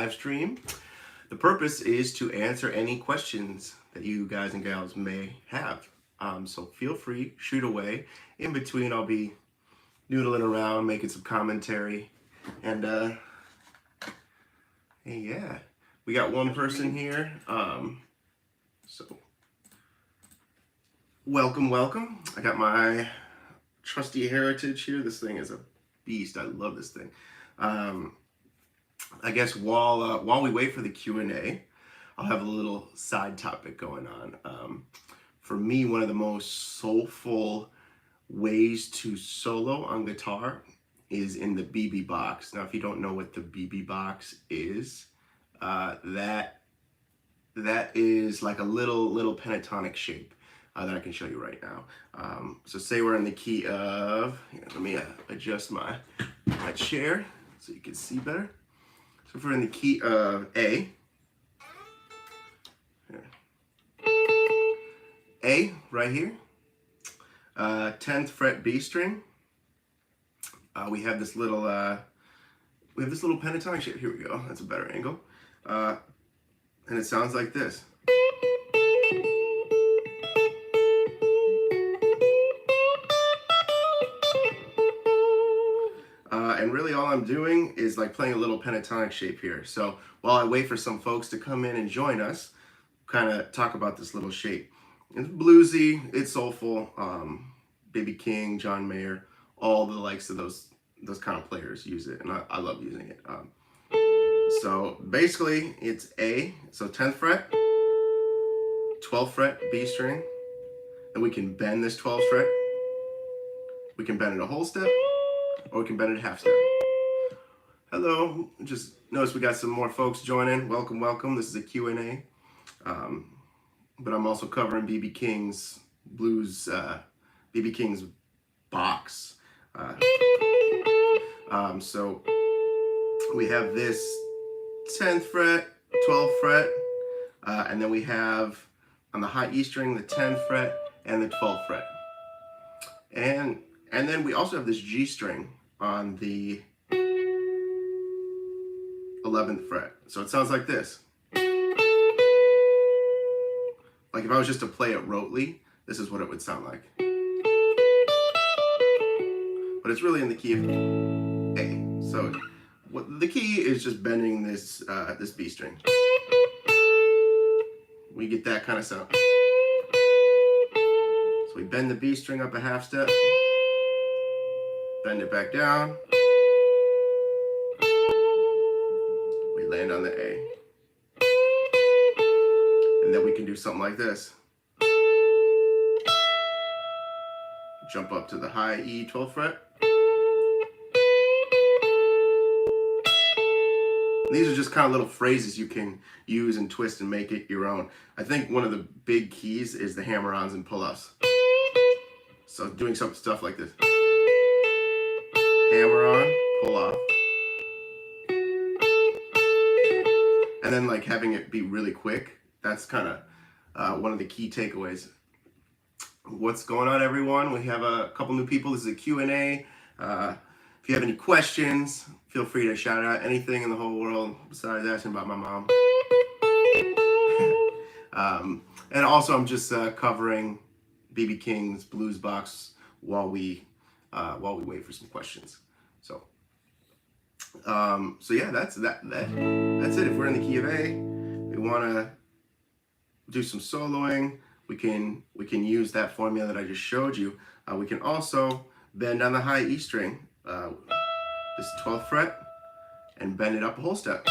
live stream. The purpose is to answer any questions that you guys and gals may have. So feel free, shoot away. In between, I'll be noodling around, making some commentary. And hey, yeah, we got one person here. So welcome. I got my trusty Heritage here. This thing is a beast. I love this thing. I guess while we wait for the Q&A, I'll have a little side topic going on. For me, one of the most soulful ways to solo on guitar is in the BB box. Now, if you don't know what the BB box is, that is like a little pentatonic shape that I can show you right now. So say we're in the key of, let me adjust my chair so you can see better. So if we're in the key of A, A right here, 10th fret B string. We have this little pentatonic shape. Here we go. That's a better angle. And it sounds like this. And really all I'm doing is like playing a little pentatonic shape here. So while I wait for some folks to come in and join us, kind of talk about this little shape. It's bluesy, it's soulful. B.B. King, John Mayer, all the likes of those kind of players use it, and I love using it. So basically it's A, so 10th fret, 12th fret B string, and we can bend this 12th fret. We can bend it a whole step, or we can bend it a half step. Hello, just notice we got some more folks joining. Welcome. This is a Q&A. But I'm also covering B.B. King's blues, B.B. King's box. So we have this 10th fret, 12th fret, and then we have on the high E string the 10th fret and the 12th fret. And then we also have this G string on the 11th fret. So it sounds like this. Like if I was just to play it rotely, this is what it would sound like. But it's really in the key of A. So what the key is just bending this this B string. We get that kind of sound. So we bend the B string up a half step, bend it back down, we land on the A. And then we can do something like this. Jump up to the high E 12th fret. These are just kind of little phrases you can use and twist and make it your own. I think one of the big keys is the hammer-ons and pull-offs. So doing some stuff like this. Hammer-on, pull-off. And then like having it be really quick. That's kind of one of the key takeaways. What's going on, everyone? We have a couple new people. This is a Q&A. If you have any questions, feel free to shout out anything in the whole world besides asking about my mom. And also, I'm just covering B.B. King's blues box while we wait for some questions. So yeah, that's it. If we're in the key of A, we want to do some soloing. We can use that formula that I just showed you. We can also bend on the high E string, this 12th fret, and bend it up a whole step.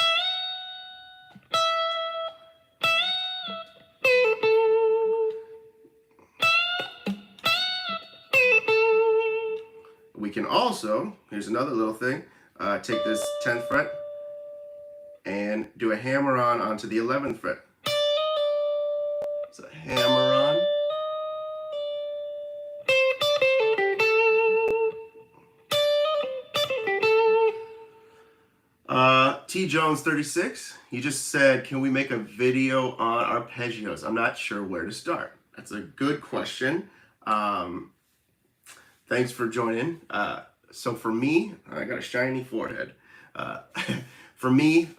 We can also, here's another little thing, take this 10th fret and do a hammer-on onto the 11th fret. So hammer-on. T Jones 36, you just said, can we make a video on arpeggios? I'm not sure where to start. That's a good question. Thanks for joining. So for me, I got a shiny forehead. For me,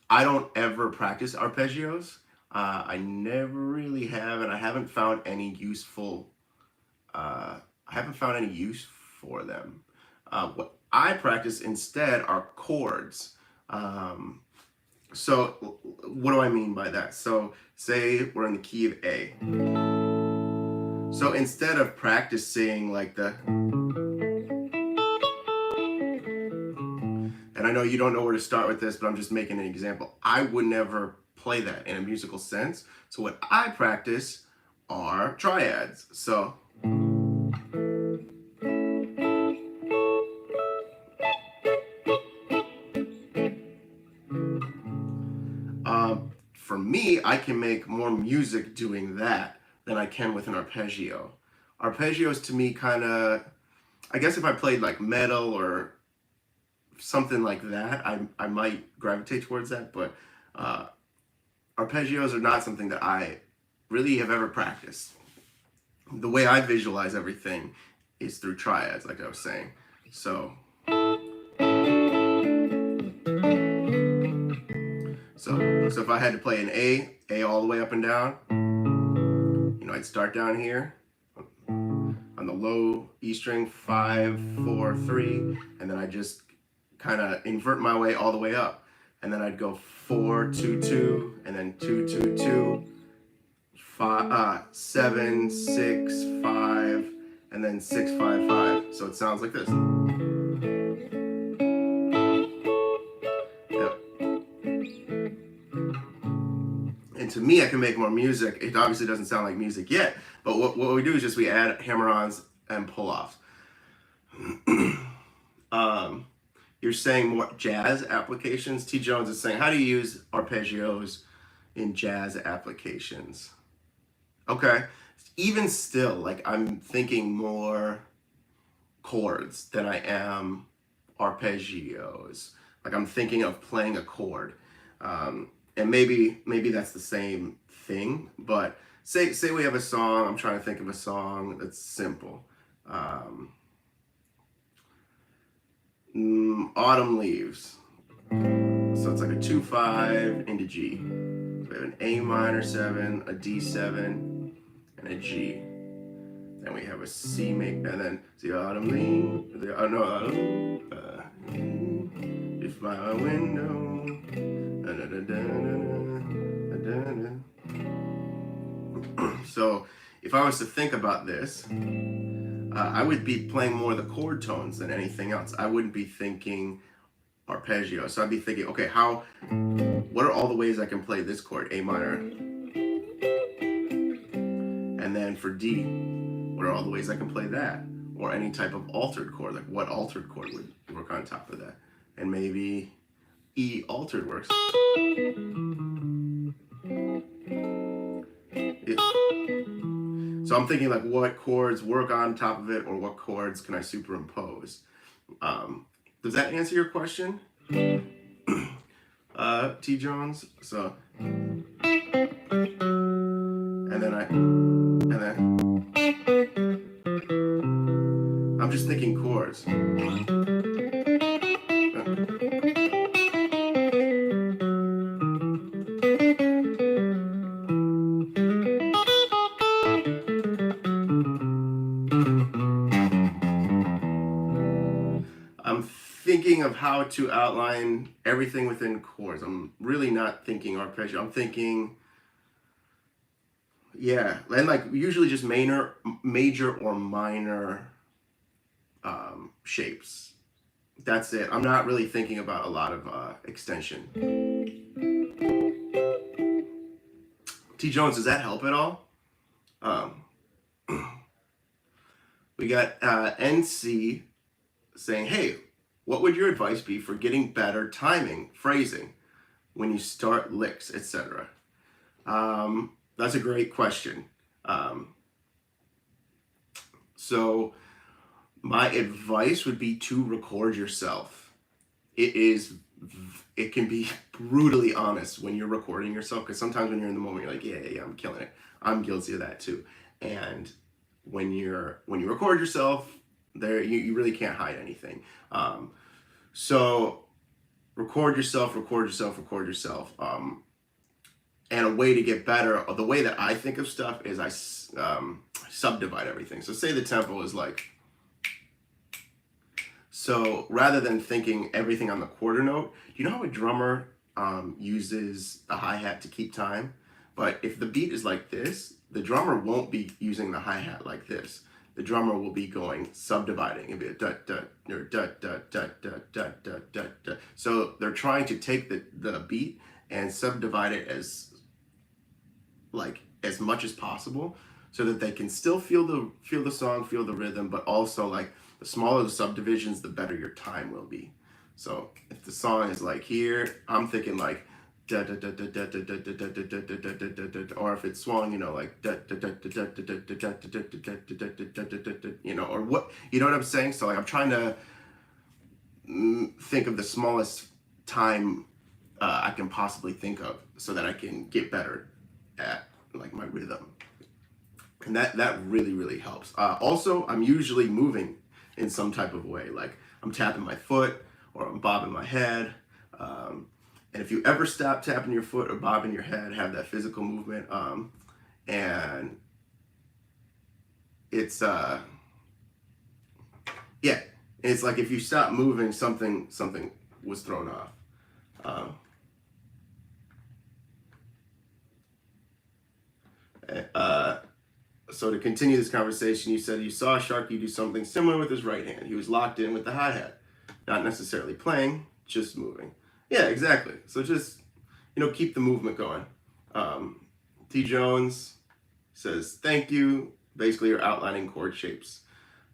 I don't ever practice arpeggios. I never really have, and I haven't found any useful. I haven't found any use for them. What I practice instead are chords. Um, so what do I mean by that? So say we're in the key of A. So instead of practicing like the, and I know you don't know where to start with this, but I'm just making an example. I would never play that in a musical sense. So what I practice are triads. So for me, I can make more music doing that than I can with an arpeggio. Arpeggios to me kind of, I guess if I played like metal or something like that, I might gravitate towards that, but arpeggios are not something that I really have ever practiced. The way I visualize everything is through triads, like I was saying. So so if I had to play an A all the way up and down, you know, I'd start down here on the low E string, 5, 4, 3, and then I just kind of invert my way all the way up, and then I'd go 4, 2, 2, and then 2, 2, 2, 5, 7, 6, 5, and then 6, 5, 5. So it sounds like this. And to me, I can make more music. It obviously doesn't sound like music yet, but what we do is just we add hammer-ons and pull-offs. You're saying more jazz applications. T. Jones is saying, how do you use arpeggios in jazz applications? Okay, even still, like I'm thinking more chords than I am arpeggios. Like I'm thinking of playing a chord. And maybe that's the same thing, but say we have a song. I'm trying to think of a song that's simple. Autumn Leaves. So it's like a 2/5 into G. So we have an A minor 7, a D7, and a G. Then we have a C major, and then the autumn leaves. If my window. So if I was to think about this, I would be playing more of the chord tones than anything else. I wouldn't be thinking arpeggio. So I'd be thinking, okay, what are all the ways I can play this chord, A minor? And then for D, what are all the ways I can play that? Or any type of altered chord, like what altered chord would work on top of that? And maybe E altered works. So I'm thinking like what chords work on top of it, or what chords can I superimpose? Does that answer your question, T. Jones? So, and then I'm just thinking chords. Thinking of how to outline everything within chords. I'm really not thinking arpeggio. I'm thinking, yeah, and like usually just major or minor shapes. That's it. I'm not really thinking about a lot of extension. T. Jones, does that help at all? We got NC saying, hey, what would your advice be for getting better timing, phrasing, when you start licks, etc.? That's a great question. So my advice would be to record yourself. It can be brutally honest when you're recording yourself, because sometimes when you're in the moment, you're like, yeah, I'm killing it. I'm guilty of that too. And when you record yourself, you really can't hide anything. So record yourself. And a way to get better, or the way that I think of stuff is I subdivide everything. So say the tempo is like, so rather than thinking everything on the quarter note, do you know how a drummer uses a hi-hat to keep time? But if the beat is like this, the drummer won't be using the hi-hat like this. The drummer will be going, subdividing. It'll be a dut, or dut, dut. So they're trying to take the beat and subdivide it as much as possible, so that they can still feel the song, feel the rhythm, but also like the smaller the subdivisions, the better your time will be. So if the song is like here, I'm thinking like da da da da da da da da da da da da da, or if it's swung, you know, like da da da da da da da da da da, you know, or what, you know what I'm saying? So like I'm trying to think of the smallest time I can possibly think of, so that I can get better at like my rhythm, and that really helps. Also, I'm usually moving in some type of way, like I'm tapping my foot or I'm bobbing my head. And if you ever stop tapping your foot or bobbing your head, have that physical movement, and it's yeah, it's like if you stop moving, something was thrown off. So to continue this conversation, you said you saw Sharky do something similar with his right hand. He was locked in with the hi-hat, not necessarily playing, just moving. Yeah, exactly. So just, you know, keep the movement going. T. Jones says, thank you. Basically, you're outlining chord shapes.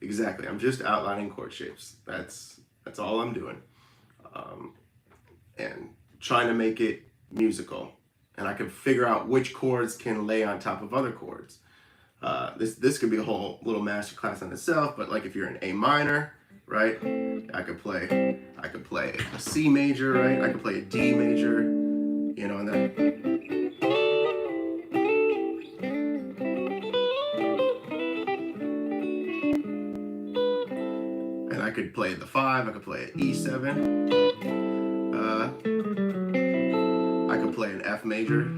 Exactly. I'm just outlining chord shapes. That's all I'm doing. And trying to make it musical. And I can figure out which chords can lay on top of other chords. This could be a whole little master class on itself, but like if you're in A minor, right? I could play a C major, right? I could play a D major, you know, and I could play the 5, I could play an E7, I could play an F major.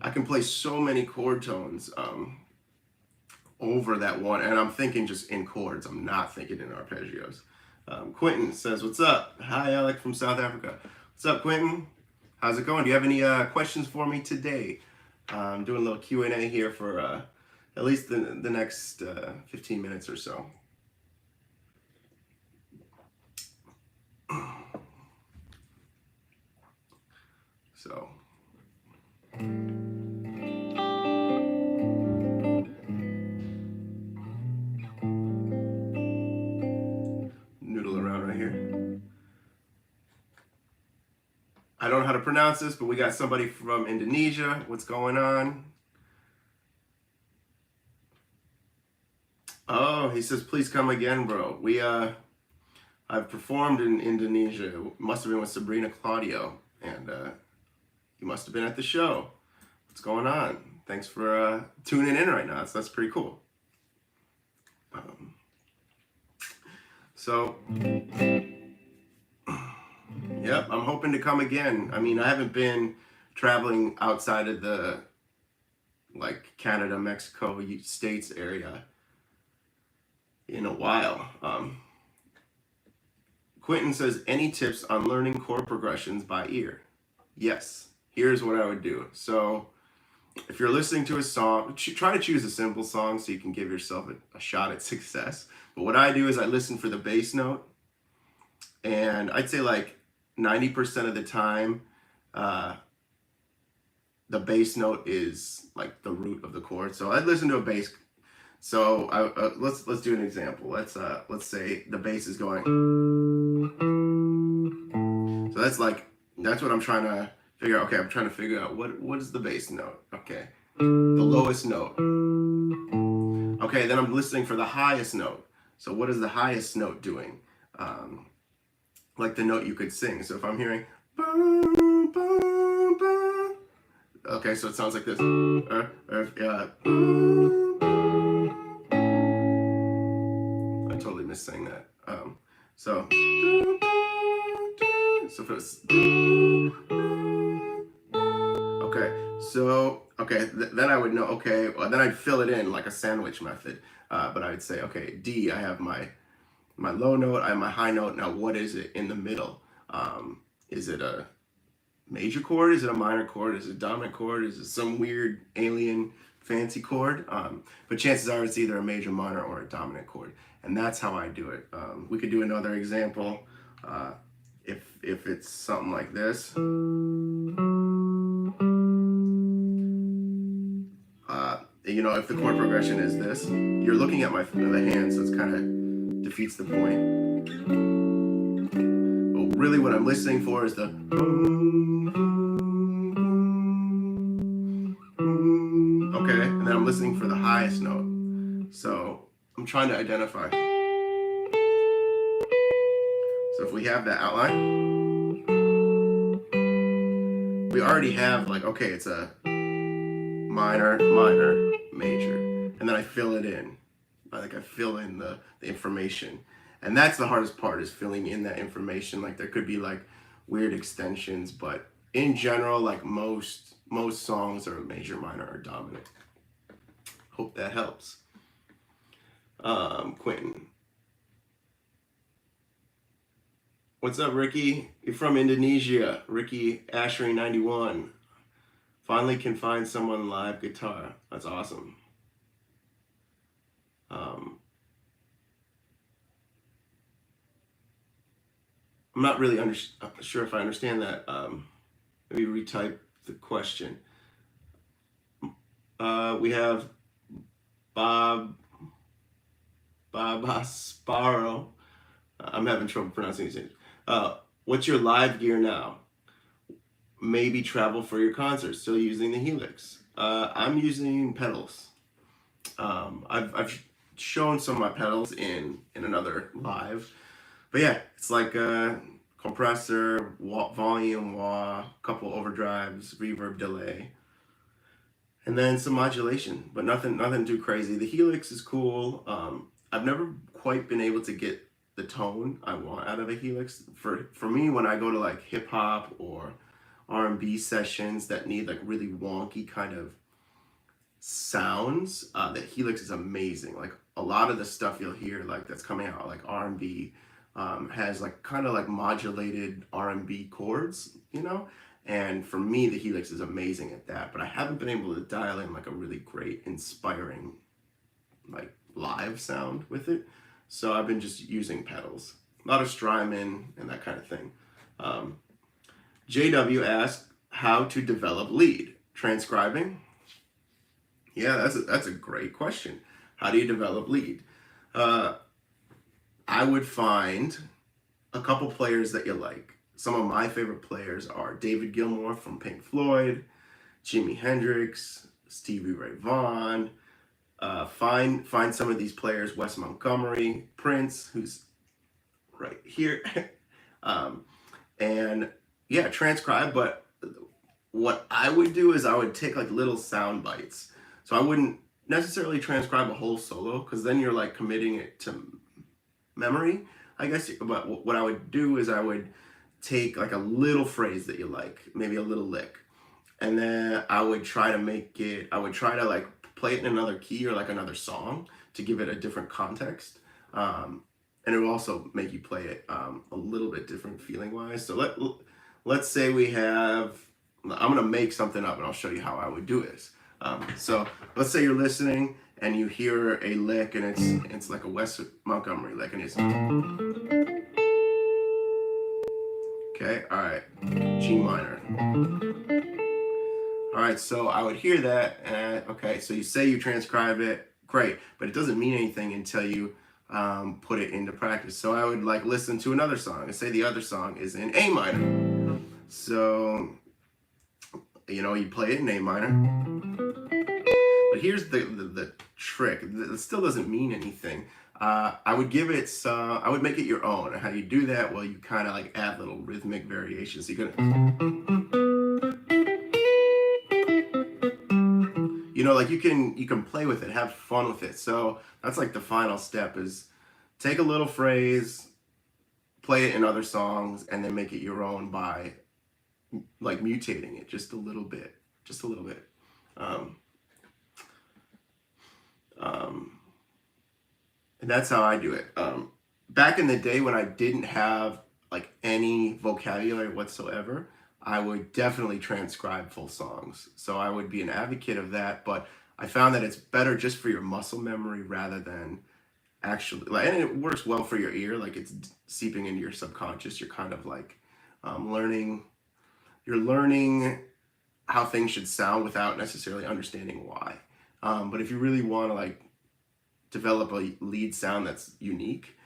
I can play so many chord tones over that one, and I'm thinking just in chords. I'm not thinking in arpeggios. Quentin says, what's up? Hi, Alec from South Africa. What's up, Quentin? How's it going? Do you have any questions for me today? I'm doing a little Q&A here for at least the next 15 minutes or so. So... noodle around right here. I don't know how to pronounce this, but we got somebody from Indonesia. What's going on? Oh, he says, please come again, bro. I've performed in Indonesia. It must have been with Sabrina Claudio, and you must have been at the show. What's going on? Thanks for tuning in right now. That's pretty cool. So, yep, I'm hoping to come again. I mean, I haven't been traveling outside of the like Canada, Mexico, States area in a while. Quentin says, any tips on learning chord progressions by ear? Yes, here's what I would do. So if you're listening to a song, try to choose a simple song so you can give yourself a shot at success. But what I do is I listen for the bass note, and I'd say like 90% of the time, the bass note is like the root of the chord. So I'd listen to a bass. So let's do an example. Let's say the bass is going. So that's what I'm trying to figure out. Okay, I'm trying to figure out what is the bass note. Okay, the lowest note. Okay, then I'm listening for the highest note. So what is the highest note doing? Like the note you could sing. So if I'm hearing, okay, so it sounds like this. I totally missed saying that. So if it's then I would know. Okay, well, then I'd fill it in like a sandwich method. But I would say, okay, D, I have my low note, I have my high note. Now, what is it in the middle? Is it a major chord? Is it a minor chord? Is it a dominant chord? Is it some weird alien fancy chord? But chances are it's either a major, minor, or a dominant chord. And that's how I do it. We could do another example if it's something like this. You know, if the chord progression is this, you're looking at the hand, so it's kind of defeats the point. But really what I'm listening for is the okay, and then I'm listening for the highest note. So I'm trying to identify. So if we have that outline, we already have like, okay, it's a minor, minor, major, and then I fill it in. Like I fill in the information, and that's the hardest part, is filling in that information. Like there could be like weird extensions, but in general, like most songs are major, minor, or dominant. Hope that helps. Quentin. What's up, Ricky? You're from Indonesia. Ricky Ashery 91. Finally can find someone live guitar. That's awesome. I'm not really sure if I understand that. Maybe retype the question. We have Bob Asparo. I'm having trouble pronouncing these names. What's your live gear now? Maybe travel for your concert. Still using the Helix? I'm using pedals. I've shown some of my pedals in another live, but yeah, it's like a compressor, volume, wah, couple overdrives, reverb, delay, and then some modulation, but nothing too crazy. The Helix is cool. I've never quite been able to get the tone I want out of a Helix. For me, when I go to like hip hop or R&B sessions that need like really wonky kind of sounds, the Helix is amazing. Like a lot of the stuff you'll hear like that's coming out like R&B has like kind of like modulated R&B chords, you know? And for me, the Helix is amazing at that, but I haven't been able to dial in like a really great, inspiring, like live sound with it. So I've been just using pedals, a lot of Strymon and that kind of thing. JW asked how to develop lead. Transcribing? Yeah, that's a great question. How do you develop lead? I would find a couple players that you like. Some of my favorite players are David Gilmour from Pink Floyd, Jimi Hendrix, Stevie Ray Vaughan. Find some of these players, Wes Montgomery, Prince, who's right here. And yeah, transcribe, but what I would do is I would take like little sound bites. So I wouldn't necessarily transcribe a whole solo, because then you're like committing it to memory, I guess. But what I would do is I would take like a little phrase that you like, maybe a little lick, and then I would try to like play it in another key or like another song to give it a different context. And it will also make you play it a little bit different feeling wise. So let's say we have, I'm gonna make something up and I'll show you how I would do this. So let's say you're listening and you hear a lick and it's like a Wes Montgomery lick, and it's okay, all right, G minor. All right, so I would hear that, and okay, so you say you transcribe it, great, but it doesn't mean anything until you put it into practice. So I would like listen to another song and say the other song is in A minor. So, you know, you play it in A minor. But here's the trick. It still doesn't mean anything. I would give it some, I would make it your own. How do you do that? Well, you kind of like add little rhythmic variations. So you're gonna, you know, like you can play with it, have fun with it. So that's like the final step, is take a little phrase, play it in other songs and then make it your own by like mutating it just a little bit. Um, and that's how I do it. Back in the day when I didn't have like any vocabulary whatsoever, I would definitely transcribe full songs. So I would be an advocate of that, but I found that it's better just for your muscle memory rather than actually, like, and it works well for your ear, like it's seeping into your subconscious. You're kind of like learning, you're learning how things should sound without necessarily understanding why. But if you really want to like develop a lead sound that's unique,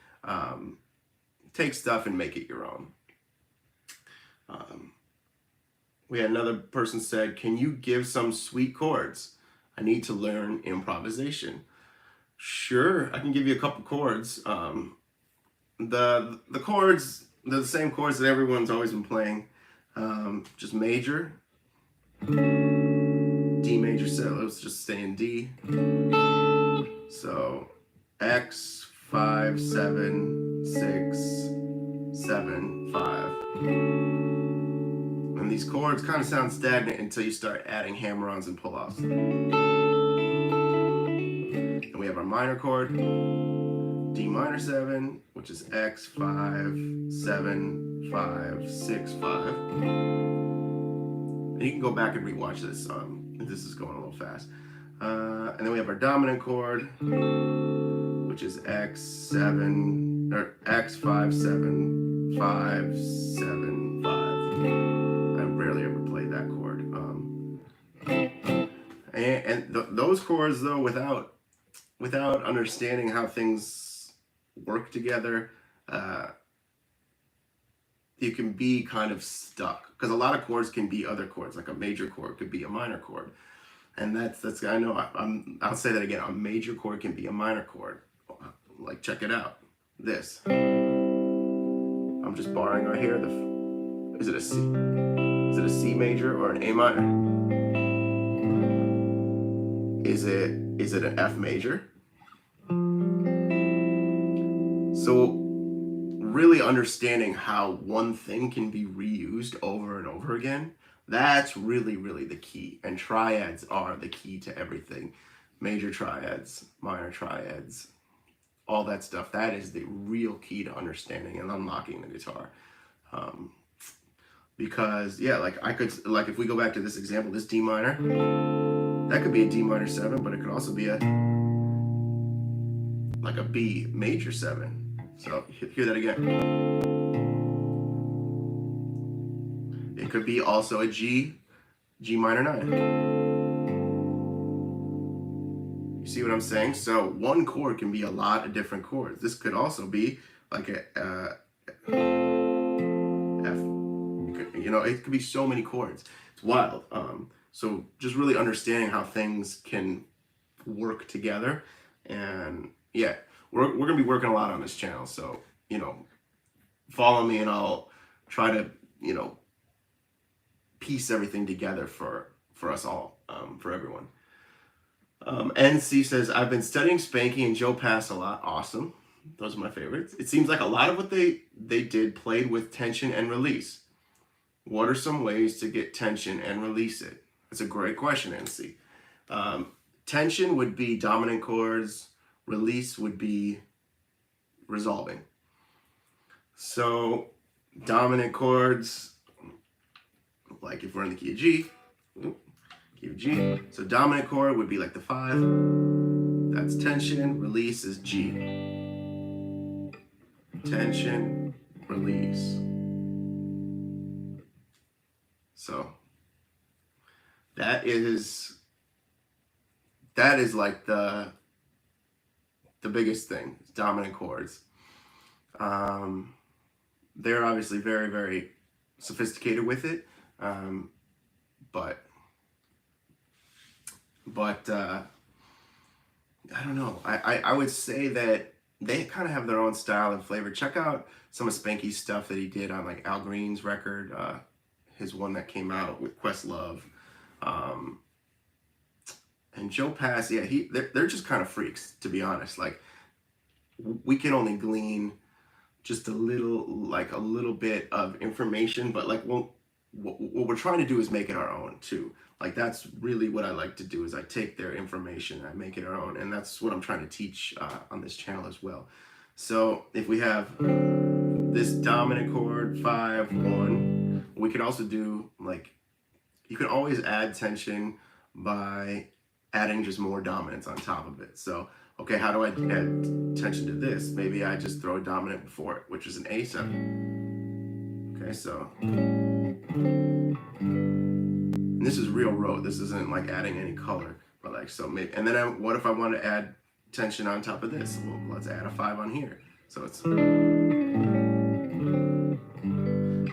take stuff and make it your own. We had another person said, can you give some sweet chords? I need to learn improvisation. Sure, I can give you a couple chords. The chords, they're the same chords that everyone's always been playing. Just major, D major 7, let's just stay in D. So X, 5, 7, 6, 7, 5. And these chords kind of sound stagnant until you start adding hammer-ons and pull-offs. And we have our minor chord, D minor 7, which is X, 5, 7, 5, 6, 5. And you can go back and rewatch this. This is going a little fast. And then we have our dominant chord, which is X, 7, or X, 5, 7, 5, 7, 5. I rarely ever play that chord. Those chords, though, without understanding how things work together, you can be kind of stuck, because a lot of chords can be other chords. Like a major chord could be a minor chord, and that's I know I'll say that again. A major chord can be a minor chord. Like, check it out. This. I'm just borrowing right here. Is it a C? Is it a C major or an A minor? Is it an F major? So really understanding how one thing can be reused over and over again, that's really, really the key. And triads are the key to everything. Major triads, minor triads, all that stuff. That is the real key to understanding and unlocking the guitar. Because yeah, like if we go back to this example, this D minor, that could be a D minor 7, but it could also be like a B major 7. So hear that again. It could be also a G minor 9. You see what I'm saying? So one chord can be a lot of different chords. This could also be like a F. It could be so many chords. It's wild. So just really understanding how things can work together. And yeah, we're going to be working a lot on this channel. So, follow me and I'll try to, piece everything together for us all, for everyone. NC says, I've been studying Spanky and Joe Pass a lot. Awesome. Those are my favorites. It seems like a lot of what they did played with tension and release. What are some ways to get tension and release it? That's a great question, NC. Tension would be dominant chords. Release would be resolving. So dominant chords, like if we're in the key of G, key of G. So dominant chord would be like the 5. That's tension. Release is G. Tension, release. So that is like the biggest thing, dominant chords. They're obviously very, very sophisticated with it, but I don't know. I would say that they kind of have their own style and flavor. Check out some of Spanky's stuff that he did on like Al Green's record, his one that came out with Questlove. And Joe Pass, yeah, they're just kind of freaks, to be honest. Like, we can only glean just a little bit of information, but like what we're trying to do is make it our own too. Like that's really what I like to do is I take their information and I make it our own, and that's what I'm trying to teach on this channel as well. So if we have this dominant chord 5-1, we could also do like, you can always add tension by adding just more dominance on top of it. So okay, how do I add tension to this? Maybe I just throw a dominant before it, which is an A7. Okay, so and this is real rote. This isn't like adding any color, but like, so maybe, and then what if I want to add tension on top of this? Well, let's add a 5 on here. So it's,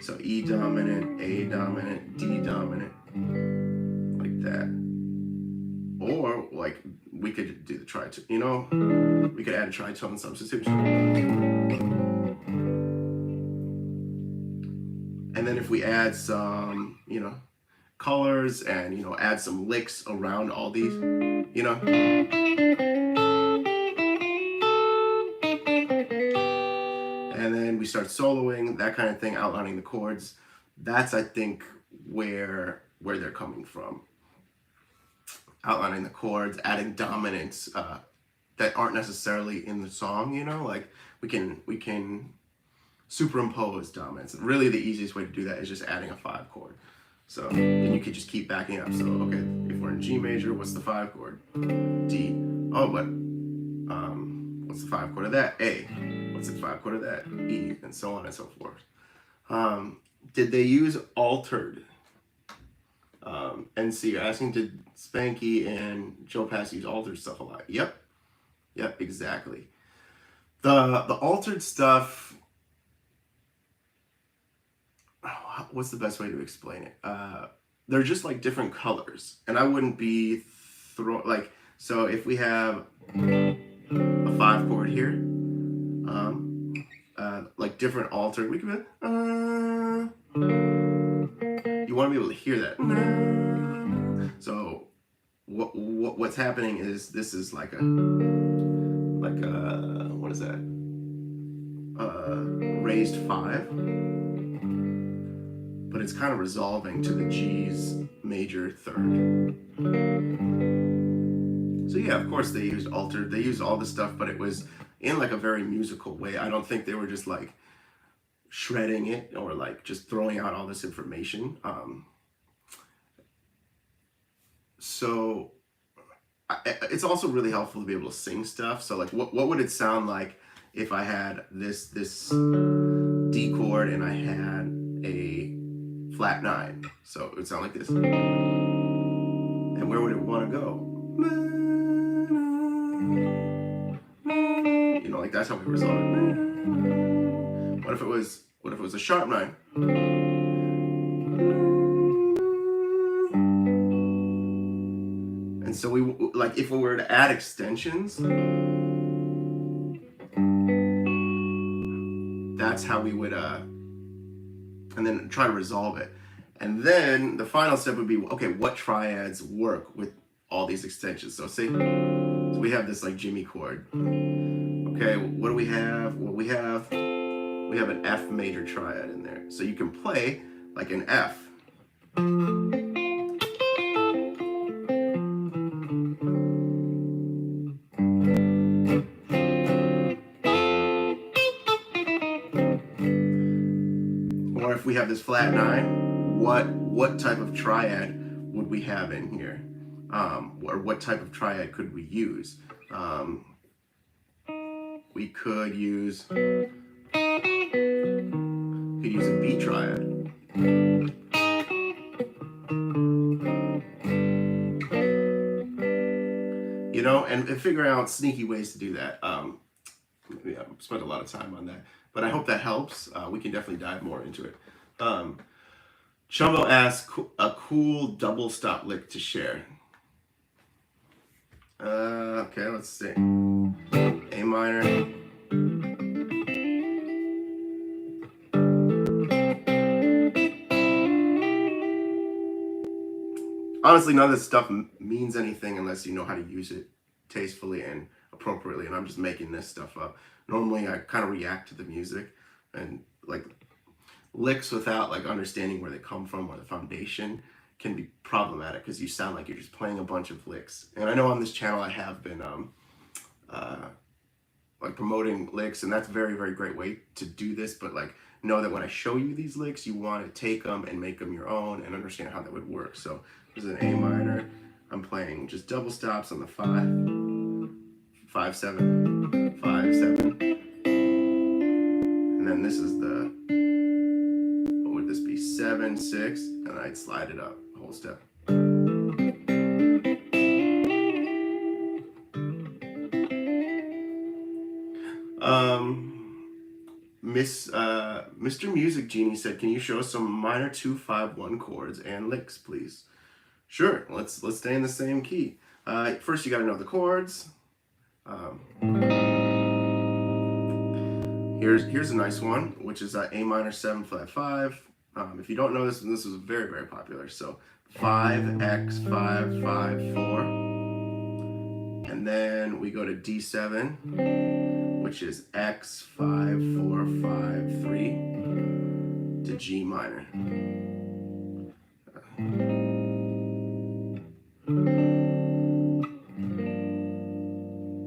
so E dominant, A dominant, D dominant, like that. Or like we could do the tritone, you know, we could add a tritone substitution. And then if we add some, you know, colors and, you know, add some licks around all these, you know. And then we start soloing, that kind of thing, outlining the chords. That's, I think, where they're coming from. Outlining the chords, adding dominants that aren't necessarily in the song, you know, like we can superimpose dominance. Really the easiest way to do that is just adding a 5 chord. So, and you could just keep backing up. So, okay, if we're in G major, what's the 5 chord? D. Oh, but what's the 5 chord of that? A. What's the 5 chord of that? E, and so on and so forth. Did they use altered? NC, you're asking, did Spanky and Joe Pass use altered stuff a lot? Yep, exactly. The altered stuff, what's the best way to explain it? They're just like different colors, and I wouldn't be like, so if we have a 5 chord here, like different altered, we could be, you want to be able to hear that. So what's happening is this is like a what is that? Raised 5, but it's kind of resolving to the G's major 3rd. So yeah, of course they used altered. They used all this stuff, but it was in like a very musical way. I don't think they were just like shredding it or like just throwing out all this information. So it's also really helpful to be able to sing stuff. So like what would it sound like if I had this D chord and I had a flat 9? So it would sound like this. And where would it want to go? You know, like that's how we resolve it. What if it was a sharp 9? And so we, like, if we were to add extensions, that's how we would, and then try to resolve it. And then the final step would be, okay, what triads work with all these extensions? So say, so we have this like Jimmy chord. Okay, what do we have? Well, we have an F major triad in there. So you can play like an F. Or if we have this flat 9, what type of triad would we have in here? Or what type of triad could we use? We could use a B triad. You know, and figure out sneaky ways to do that. Maybe I spent a lot of time on that, but I hope that helps. We can definitely dive more into it. Chumbo asks, a cool double stop lick to share. Okay, let's see. A minor. Honestly, none of this stuff means anything unless you know how to use it tastefully and appropriately, and I'm just making this stuff up. Normally, I kind of react to the music. And like licks without like understanding where they come from or the foundation can be problematic because you sound like you're just playing a bunch of licks. And I know on this channel I have been uh, like promoting licks, and that's a very, very great way to do this. But like know that when I show you these licks, you want to take them and make them your own and understand how that would work. So this is an A minor. I'm playing just double stops on the 5, 7, 5, 7, and then this is the, what would this be, 7, 6, and I'd slide it up a whole step. Mr. Music Genie said, "Can you show us some minor 2-5-1 chords and licks, please?" Sure. Let's stay in the same key. First, you got to know the chords. Here's a nice one, which is A minor 7 flat 5. If you don't know this, this was very, very popular. So 5 5 5 4, and then we go to D7, which is X 5 4 5 3 to G minor.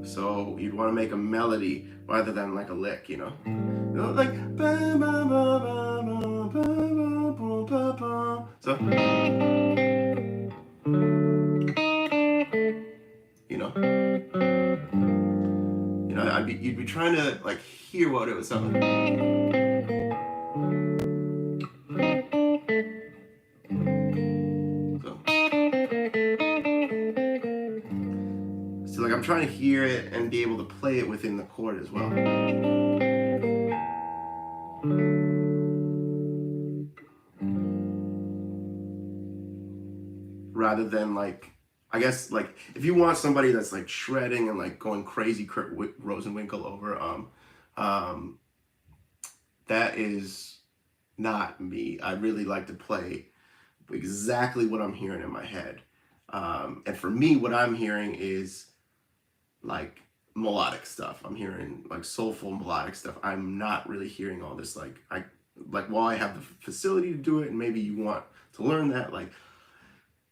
So you'd want to make a melody rather than like a lick, you know? Like so, you know, you'd be trying to like hear what it was sounding like. So like I'm trying to hear it and be able to play it within the chord as well. Rather than like, I guess like if you want somebody that's like shredding and like going crazy Kurt Rosenwinkel over, that is not me. I really like to play exactly what I'm hearing in my head. And for me, what I'm hearing is like melodic stuff. I'm hearing like soulful melodic stuff. I'm not really hearing all this like while I have the facility to do it, and maybe you want to learn that, like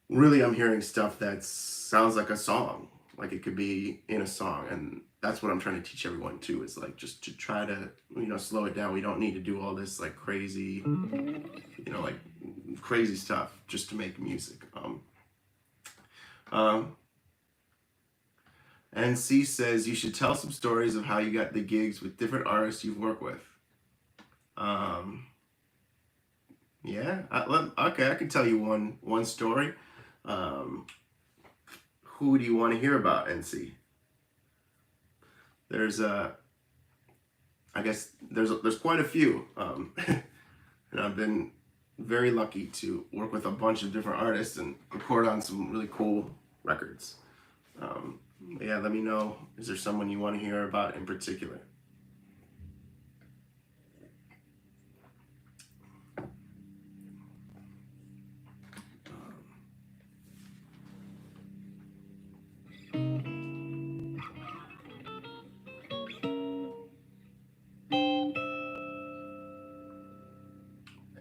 really I'm hearing stuff that sounds like a song. Like it could be in a song, and that's what I'm trying to teach everyone too, is like just to try to, you know, slow it down. We don't need to do all this like crazy, you know, like crazy stuff just to make music. And C says, you should tell some stories of how you got the gigs with different artists you've worked with. Yeah, okay, I can tell you one story. Who do you want to hear about, NC? There's I guess there's quite a few, and I've been very lucky to work with a bunch of different artists and record on some really cool records. Yeah, let me know. Is there someone you want to hear about in particular?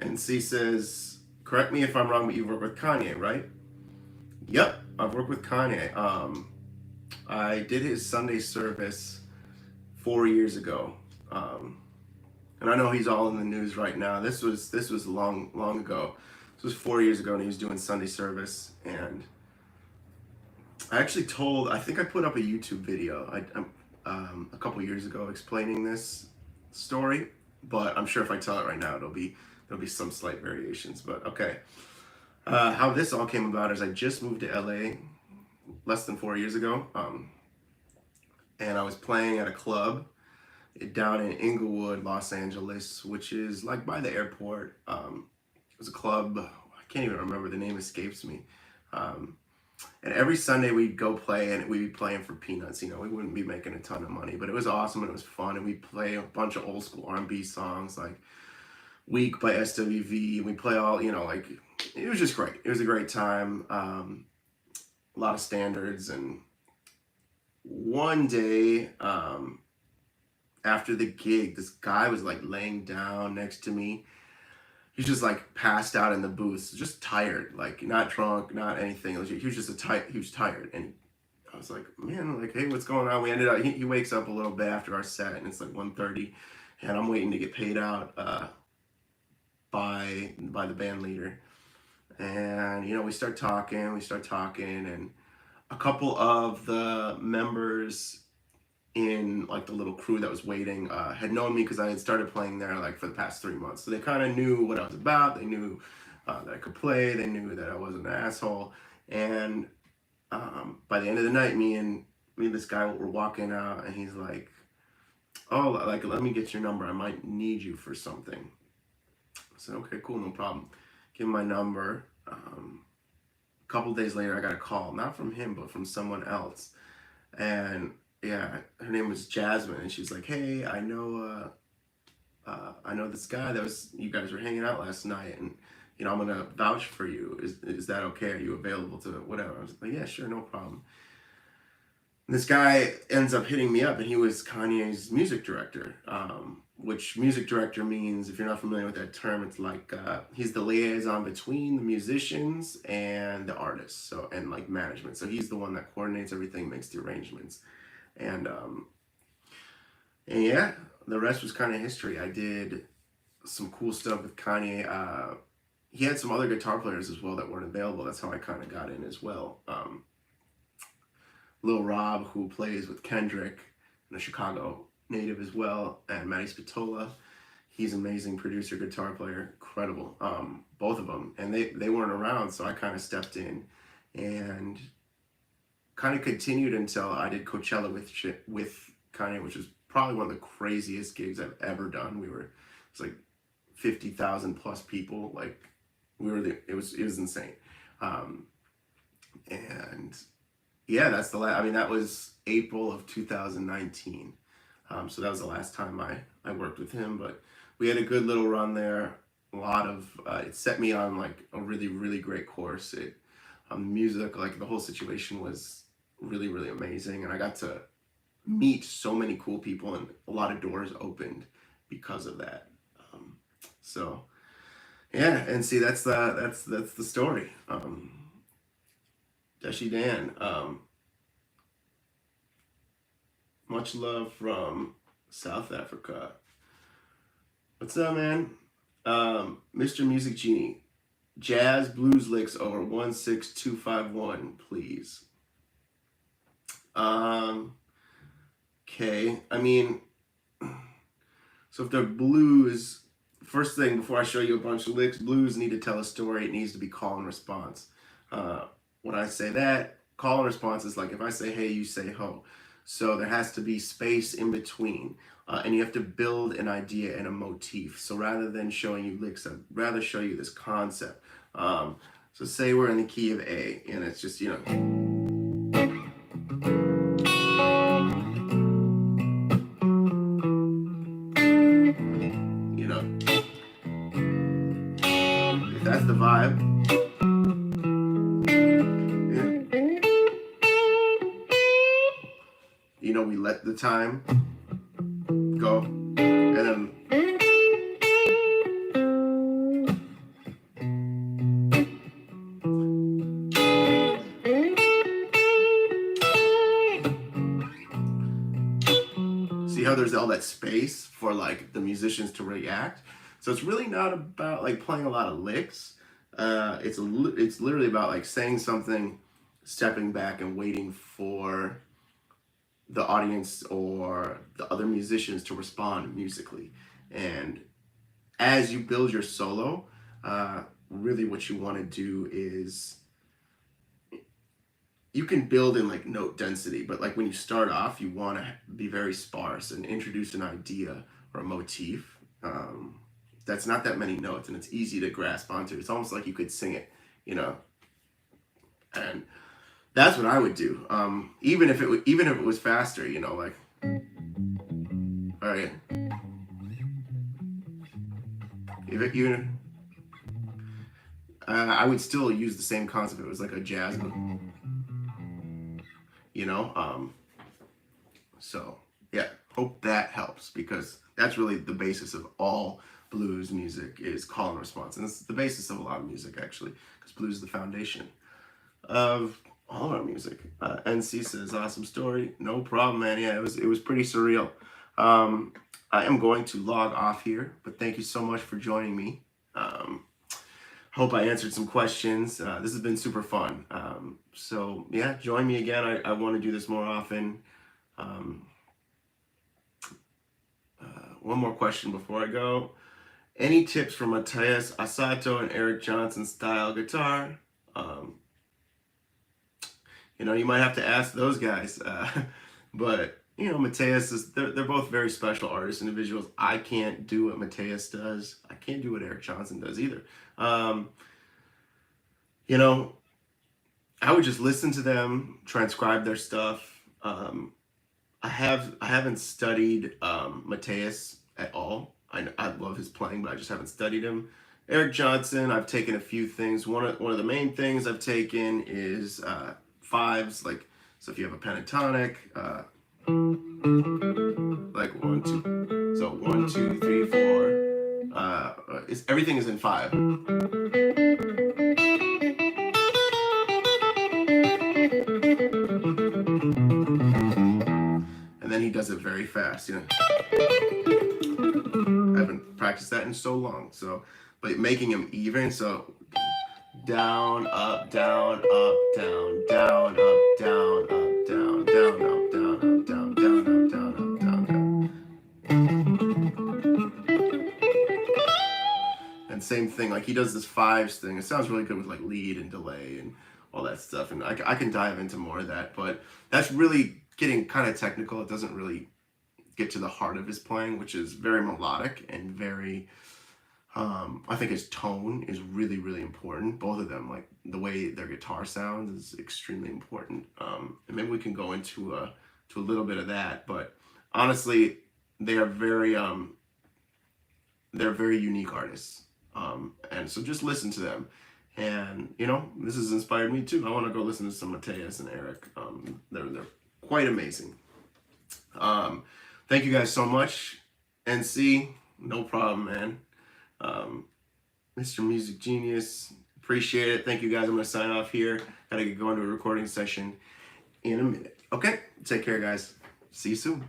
And C says, correct me if I'm wrong, but you've worked with Kanye, right? Yep, I've worked with Kanye. I did his Sunday service 4 years ago. And I know he's all in the news right now. This was long ago. This was 4 years ago, and he was doing Sunday service. And I actually I think I put up a YouTube video a couple years ago explaining this story. But I'm sure if I tell it right now, there'll be some slight variations. But okay, how this all came about is I just moved to LA less than 4 years ago, and I was playing at a club down in Inglewood, Los Angeles, which is like by the airport. It was a club, I can't even remember, the name escapes me. And every Sunday we'd go play, and we'd be playing for peanuts. You know, we wouldn't be making a ton of money, but it was awesome and it was fun. And we'd play a bunch of old school R&B songs like Week by SWV, and we play all, you know, like, it was just great. It was a great time. A lot of standards. And one day, after the gig, this guy was like laying down next to me. He's just like passed out in the booth, just tired, like not drunk, not anything. He was just he was tired. And I was like, man, like, hey, what's going on? We ended up, he wakes up a little bit after our set, and it's like 1:30, and I'm waiting to get paid out by the band leader. And, you know, we start talking, and a couple of the members in like the little crew that was waiting had known me because I had started playing there like for the past 3 months. So they kind of knew what I was about. They knew that I could play. They knew that I wasn't an asshole. And by the end of the night, me and this guy were walking out, and he's like, "Oh, like let me get your number. I might need you for something." I said, "Okay, cool, no problem." Give him my number. A couple days later, I got a call, not from him, but from someone else, and yeah, her name was Jasmine, and she's like, "Hey, I know this guy that was you guys were hanging out last night, and you know I'm gonna vouch for you. Is that okay? Are you available to whatever?" I was like, "Yeah, sure, no problem." And this guy ends up hitting me up, and he was Kanye's music director, which music director means, if you're not familiar with that term, it's like he's the liaison between the musicians and the artists, so and like management. So he's the one that coordinates everything, makes the arrangements. And yeah, the rest was kind of history. I did some cool stuff with Kanye. He had some other guitar players as well that weren't available. That's how I kind of got in as well. Lil Rob, who plays with Kendrick, and a Chicago native as well, and Matty Spatola. He's an amazing producer, guitar player, incredible. Both of them, and they weren't around, so I kind of stepped in and kind of continued until I did Coachella with Kanye, which was probably one of the craziest gigs I've ever done. It's like 50,000 plus people. Like it was insane. And yeah, that's the last. I mean, that was April of 2019. So that was the last time I worked with him. But we had a good little run there. A lot of it set me on like a really, really great course. Music, like the whole situation was really, really amazing, and I got to meet so many cool people, and a lot of doors opened because of that. So yeah, and see, that's the story. Deshi Dan. Much love from South Africa. What's up, man? Mr. Music Genie. Jazz blues licks over 16251, please. Okay. I mean, so if they're blues, first thing before I show you a bunch of licks, blues need to tell a story. It needs to be call and response. When I say that, call and response is like if I say hey, you say ho. So there has to be space in between. And you have to build an idea and a motif. So rather than showing you licks, I'd rather show you this concept. So say we're in the key of A, and it's just, you know. You know. If that's the vibe. You know, we let the time go, and then see how there's all that space for like the musicians to react. So it's really not about like playing a lot of licks. It's literally about like saying something, stepping back, and waiting for the audience or the other musicians to respond musically. And as you build your solo, really what you want to do is you can build in like note density, but like when you start off, you want to be very sparse and introduce an idea or a motif that's not that many notes, and it's easy to grasp onto. It's almost like you could sing it, you know. And that's what I would do. Even if it was faster, you know, like, all right. I would still use the same concept. It was like a jazz, you know. So yeah. Hope that helps, because that's really the basis of all blues music, is call and response. And it's the basis of a lot of music, actually, because blues is the foundation of all our music. NC says, awesome story. No problem, man. Yeah, it was pretty surreal. I am going to log off here, but thank you so much for joining me. Hope I answered some questions. This has been super fun. So yeah, join me again. I want to do this more often. One more question before I go. Any tips for Mateus Asato and Eric Johnson style guitar? You might have to ask those guys. But Mateus they're both very special artists, individuals. I can't do what Mateus does. I can't do what Eric Johnson does either. I would just listen to them, transcribe their stuff. I haven't studied Mateus at all. I love his playing, but I just haven't studied him. Eric Johnson, I've taken a few things. One of the main things I've taken is fives, like, so if you have a pentatonic, like 1, 2, so 1, 2, 3, 4. Everything is in 5. And then he does it very fast. I haven't practiced that in so long. But making him even, so down, up, down, up, down, down, up, down, up, down, down, up, down, up, down, down, up, down, up, down, down. And same thing, like he does this fives thing. It sounds really good with like lead and delay and all that stuff. And I can dive into more of that, but that's really getting kind of technical. It doesn't really get to the heart of his playing, which is very melodic and very, I think his tone is really, really important. Both of them, like the way their guitar sounds is extremely important. And maybe we can go into a little bit of that, but honestly, they are they're very unique artists. And so just listen to them. And, this has inspired me too. I want to go listen to some Mateus and Eric. They're quite amazing. Thank you guys so much. NC, no problem, man. Mr. Music Genius, appreciate it. Thank you guys. I'm going to sign off here. Gotta go into a recording session in a minute. Okay, take care, guys. See you soon.